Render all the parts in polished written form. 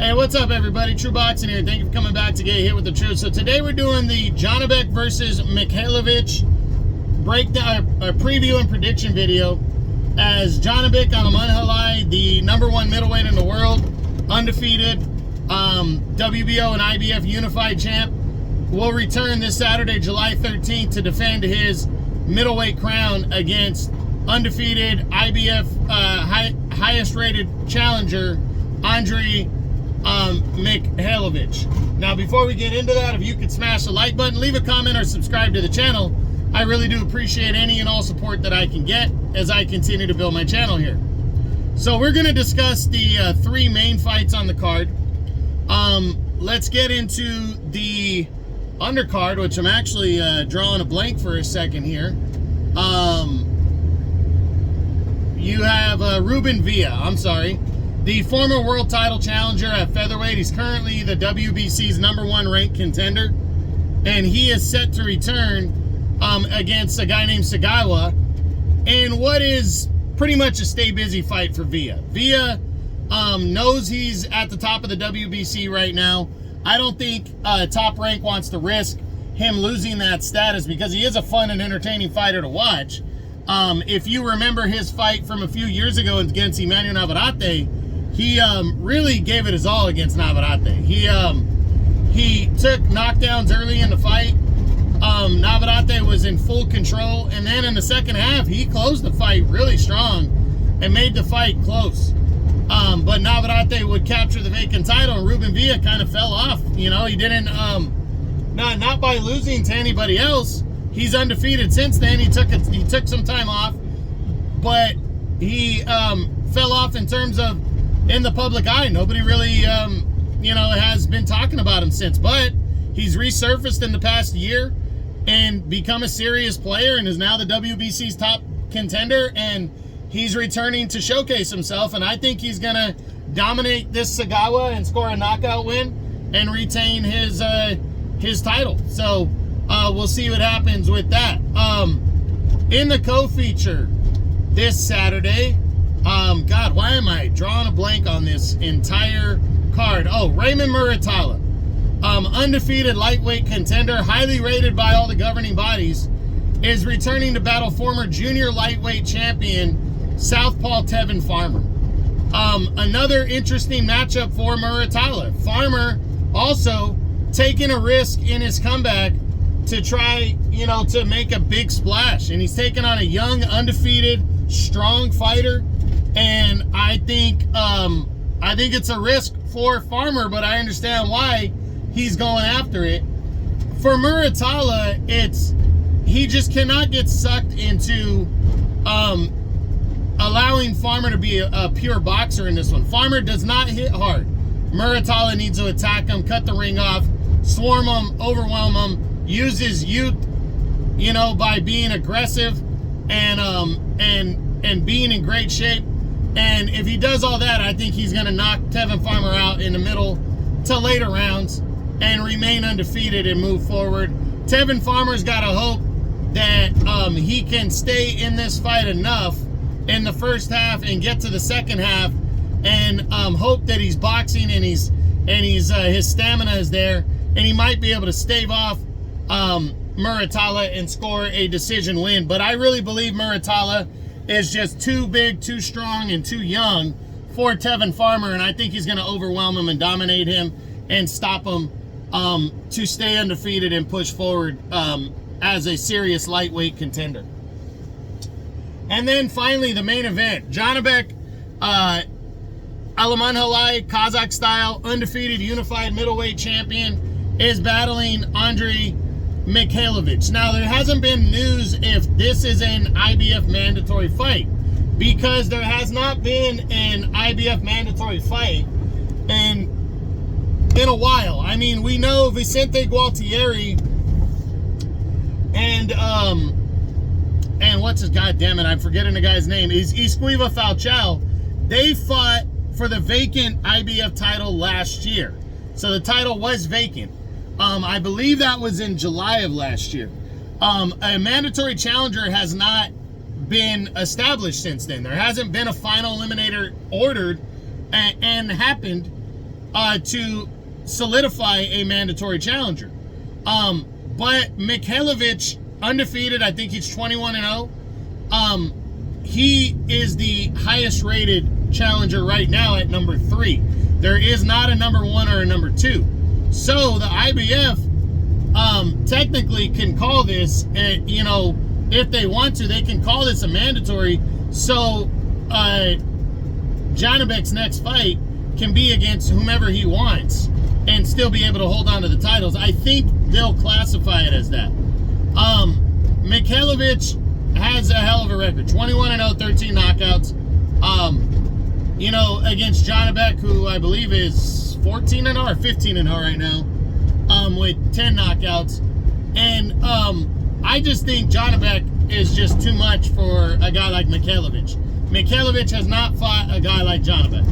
Hey, what's up, everybody? True Boxing here. Thank you for coming back to get hit with the truth. So today we're doing the Janibek versus Mikhailovich breakdown, preview and prediction video. As Janibek Mikhailovich, the #1 middleweight in the world, undefeated, WBO and IBF unified champ, will return this Saturday, July 13th, to defend his middleweight crown against undefeated IBF highest rated challenger Andrei Mikhailovich. Now, before we get into that, if you could smash the like button, leave a comment, or subscribe to the channel, I really do appreciate any and all support that I can get as I continue to build my channel here. So we're going to discuss the three main fights on the card. Let's get into the undercard, which I'm actually drawing a blank for a second here. You have Ruben Villa, the former world title challenger at featherweight. He's currently the WBC's #1 ranked contender, and he is set to return against a guy named Sagawa in what is pretty much a stay busy fight for Villa. Villa knows he's at the top of the WBC right now. I don't think Top Rank wants to risk him losing that status because he is a fun and entertaining fighter to watch. If you remember his fight from a few years ago against Emmanuel Navarrete, he really gave it his all against Navarrete. He took knockdowns early in the fight. Navarrete was in full control, and then in the second half, he closed the fight really strong and made the fight close. But Navarrete would capture the vacant title, and Ruben Villa kind of fell off. You know, he didn't, not by losing to anybody else. He's undefeated since then. He took some time off, but he fell off in terms of in the public eye. Nobody really, has been talking about him since. But he's resurfaced in the past year and become a serious player, and is now the WBC's top contender. And he's returning to showcase himself. And I think he's gonna dominate this Sagawa and score a knockout win and retain his title. So we'll see what happens with that. In the co-feature this Saturday, God, why am I drawing a blank on this entire card? Oh, Raymond Muratalla, undefeated lightweight contender, highly rated by all the governing bodies, is returning to battle former junior lightweight champion Southpaw Tevin Farmer. Another interesting matchup for Muratalla. Farmer also taking a risk in his comeback to try, to make a big splash. And he's taking on a young, undefeated, strong fighter. And I think it's a risk for Farmer, but I understand why he's going after it. For Muratalla, he just cannot get sucked into allowing Farmer to be a pure boxer in this one. Farmer does not hit hard. Muratalla needs to attack him, cut the ring off, swarm him, overwhelm him, use his youth, by being aggressive and being in great shape. And if he does all that, I think he's going to knock Tevin Farmer out in the middle to later rounds and remain undefeated and move forward. Tevin Farmer's got to hope that he can stay in this fight enough in the first half and get to the second half, and hope that he's boxing and his stamina is there, and he might be able to stave off Muratalla and score a decision win. But I really believe Muratalla is just too big, too strong, and too young for Tevin Farmer, and I think he's going to overwhelm him and dominate him and stop him to stay undefeated and push forward as a serious lightweight contender. And then finally, the main event, Janibek Mikhailovich, Kazakh style, undefeated unified middleweight champion, is battling Andrei Mikhailovich. Now, there hasn't been news if this is an IBF mandatory fight, because there has not been an IBF mandatory fight in a while. I mean, we know Vicente Gualtieri and what's his, goddammit, I'm forgetting the guy's name, is Esquiva Falchao. They fought for the vacant IBF title last year. So the title was vacant. I believe that was in July of last year. A mandatory challenger has not been established since then. There hasn't been a final eliminator ordered and happened to solidify a mandatory challenger. But Mikhailovich, undefeated, I think he's 21-0. He is the highest rated challenger right now at number 3. There is not a number 1 or a number 2. So the IBF technically can call this, you know, if they want to, they can call this a mandatory. So Janibek's next fight can be against whomever he wants and still be able to hold on to the titles. I think they'll classify it as that. Mikhailovich has a hell of a record. 21-0, 13 knockouts. You know, against Janibek, who I believe is 14-0 or 15-0 right now, with 10 knockouts. And I just think Janibek is just too much for a guy like Mikhailovich. Mikhailovich has not fought a guy like Janibek.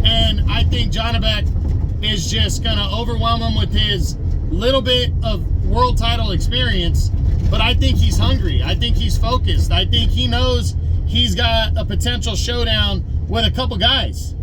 And I think Janibek is just going to overwhelm him with his little bit of world title experience. But I think he's hungry. I think he's focused. I think he knows he's got a potential showdown with a couple guys.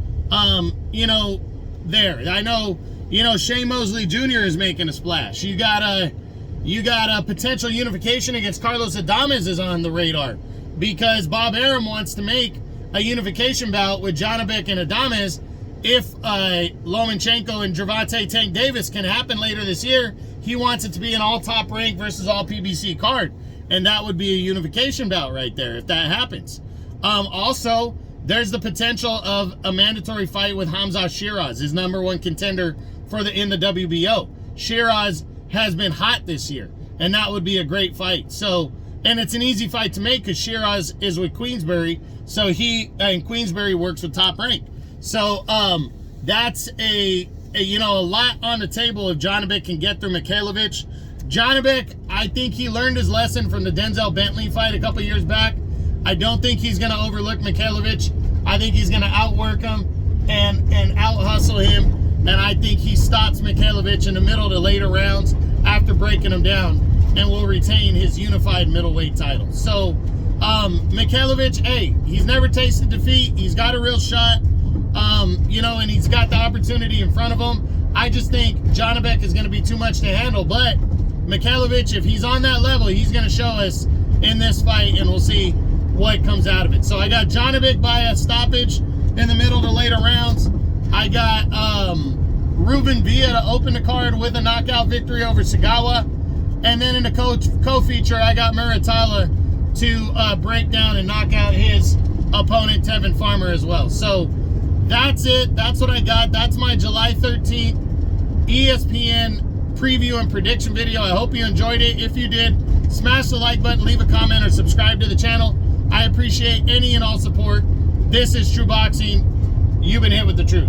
You know, there. I know, you know, Shane Mosley Jr. is making a splash. You got a potential unification against Carlos Adames is on the radar, because Bob Arum wants to make a unification bout with Janibek and Adames. If Lomachenko and Gervonta Tank Davis can happen later this year, he wants it to be an all-top rank versus all-PBC card. And that would be a unification bout right there if that happens. Also, there's the potential of a mandatory fight with Hamza Shiraz, his number 1 contender in the WBO. Shiraz has been hot this year, and that would be a great fight. So, and it's an easy fight to make because Shiraz is with Queensberry, so he and Queensberry works with Top Rank. So that's a you know, a lot on the table if Janibek can get through Mikhailovich. Janibek, I think he learned his lesson from the Denzel Bentley fight a couple years back. I don't think he's going to overlook Mikhailovich. I think he's going to outwork him and out-hustle him. And I think he stops Mikhailovich in the middle to later rounds after breaking him down and will retain his unified middleweight title. So, Mikhailovich, hey, he's never tasted defeat. He's got a real shot. You know, and he's got the opportunity in front of him. I just think Janibek is going to be too much to handle. But Mikhailovich, if he's on that level, he's going to show us in this fight, and we'll see what comes out of it. So I got Janibek by a stoppage in the middle to later rounds. I got Ruben Villa to open the card with a knockout victory over Sagawa. And then in the co-feature, I got Muratalla to break down and knock out his opponent, Tevin Farmer, as well. So that's it. That's what I got. That's my July 13th ESPN preview and prediction video. I hope you enjoyed it. If you did, smash the like button, leave a comment, or subscribe to the channel. I appreciate any and all support. This is True Boxing. You've been hit with the truth.